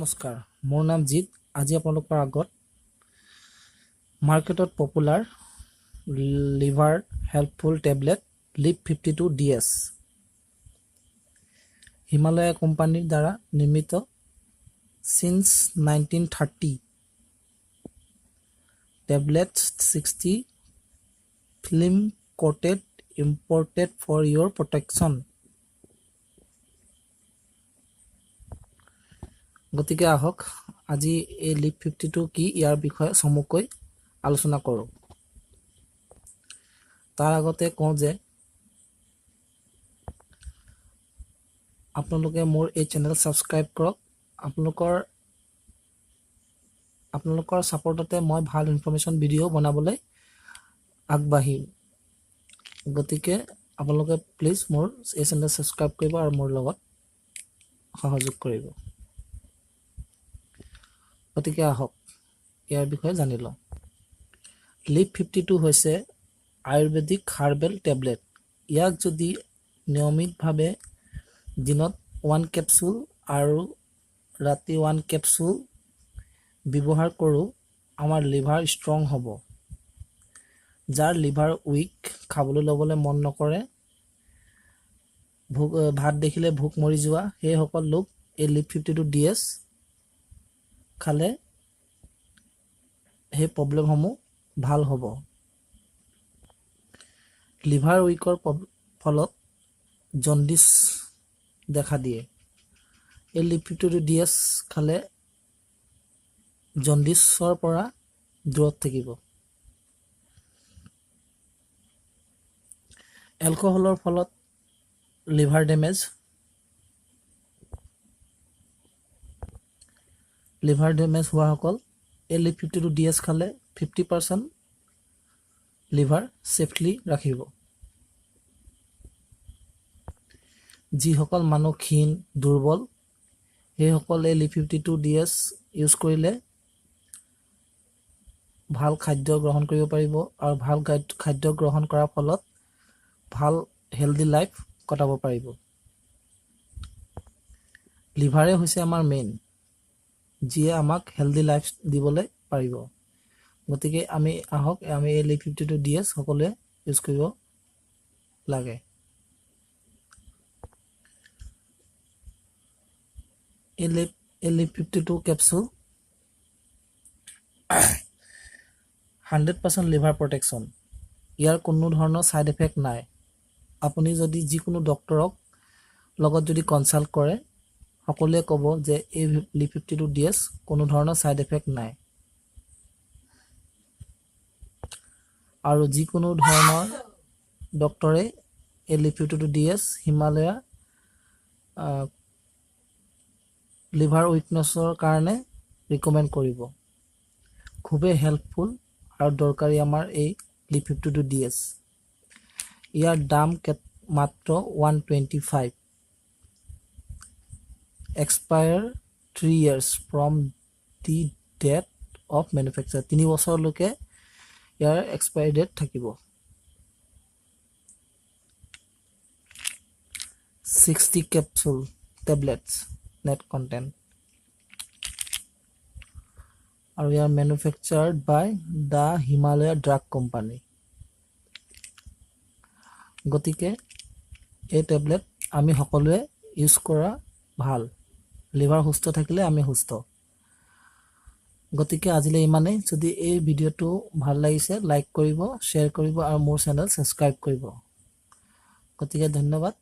নমস্কাৰ, মোৰ নাম জিত। আজি আপোনালোকৰ আগত মাৰ্কেটত popular liver helpful tablet Liv 52 DS Himalaya কোম্পানীৰ দ্বাৰা নিৰ্মিত since 1930 tablet 60 film coated imported for your protection। গতিকে আহক আজি এই লিভ 52 কি ইয়াৰ বিষয়ে চমুকৈ আলোচনা কৰোঁ। তাৰ আগতে কওঁ যে আপোনালোকে মোৰ এই চেনেল সাবস্ক্ৰাইব কৰক। আপোনালোকৰ সাপোৰ্টতে মই ভাল ইনফৰমেশ্যন ভিডিঅ' বনাবলৈ আগবাঢ়িম। গতিকে আপোনালোকে প্লিজ মোৰ এই চেনেল সাবস্ক্ৰাইব কৰিব আৰু মোৰ লগত সহযোগ কৰিব। গতিকে আহক ইয়াৰ বিষয়ে জানি লওঁ। লিভ 52 হৈছে আয়ুৰ্বেদিক হাৰ্বেল টেবলেট। ইয়াক যদি নিয়মিতভাৱে দিনত 1 কেপচুল আৰু ৰাতি 1 কেপচুল ব্যৱহাৰ কৰোঁ, আমাৰ লিভাৰ ষ্ট্ৰং হ'ব। যাৰ লিভাৰ উইক, খাবলৈ ল'বলৈ মন নকৰে, ভাত দেখিলে ভোক মৰি যোৱা, সেইসকল লোক এই লিভ 52 DS খালে সেই প্ৰব্লেমসমূহ ভাল হ'ব। লিভাৰ উইকৰ ফলত জণ্ডিছ দেখা দিয়ে। এই লিভ 52 DS খালে জণ্ডিছৰ পৰা দূৰত থাকিব। এলকহলৰ ফলত লিভাৰ ডেমেজ হোৱাসকল এই লিভ 52 DS খালে 50% লিভাৰ ছেফলি ৰাখিব। যিসকল মানুহ ক্ষীণ দুৰ্বল, সেইসকল এই লিভ 52 DS ইউজ কৰিলে ভাল খাদ্য গ্ৰহণ কৰিব পাৰিব আৰু ভাল খাদ্য গ্ৰহণ কৰাৰ ফলত ভাল হেলদি লাইফ কটাব পাৰিব। লিভাৰে হৈছে আমাৰ মেইন, যিয়ে আমাক হেলদি লাইফ দিবলৈ পাৰিব। গতিকে আমি এই লিভ 52 DS সকলোৱে ইউজ কৰিব লাগে। এই লিভ 52 কেপচুল 100% লিভাৰ প্ৰটেকশ্যন। ইয়াৰ কোনো ধৰণৰ ছাইড এফেক্ট নাই। আপুনি যদি যিকোনো ডক্তৰক লগত যদি কনচাল্ট কৰে, সকলোৱে ক'ব যে এই লিভ 52 DS কোনো ধৰণৰ ছাইড এফেক্ট নাই। আৰু যিকোনো ধৰণৰ ডক্তৰে এই লিভ 52 DS হিমালয়া লিভাৰ উইকনেছৰ কাৰণে ৰিকমেণ্ড কৰিব। খুবেই হেল্পফুল আৰু দৰকাৰী আমাৰ এই লিভ 52 DS। ইয়াৰ দাম মাত্ৰ 125। Expire 3 years from the date of manufacture। 3 বছৰলৈকে ইয়াৰ এক্সপায়াৰী ডেট থাকিব। 60 capsule tablets net content আৰু ইয়াৰ manufactured by the Himalaya Drug Company। গতিকে এই টেবলেট আমি সকলোৱে ইউজ কৰা ভাল। লিভাৰ সুস্থ থাকিলে আমি সুস্থ। গতিকে আজিলৈ ইমানেই। যদি এই ভিডিঅ'টো ভাল লাগিছে লাইক কৰিব, শ্বেয়াৰ কৰিব আৰু মোৰ চেনেল ছাবস্ক্ৰাইব কৰিব। গতিকে ধন্যবাদ।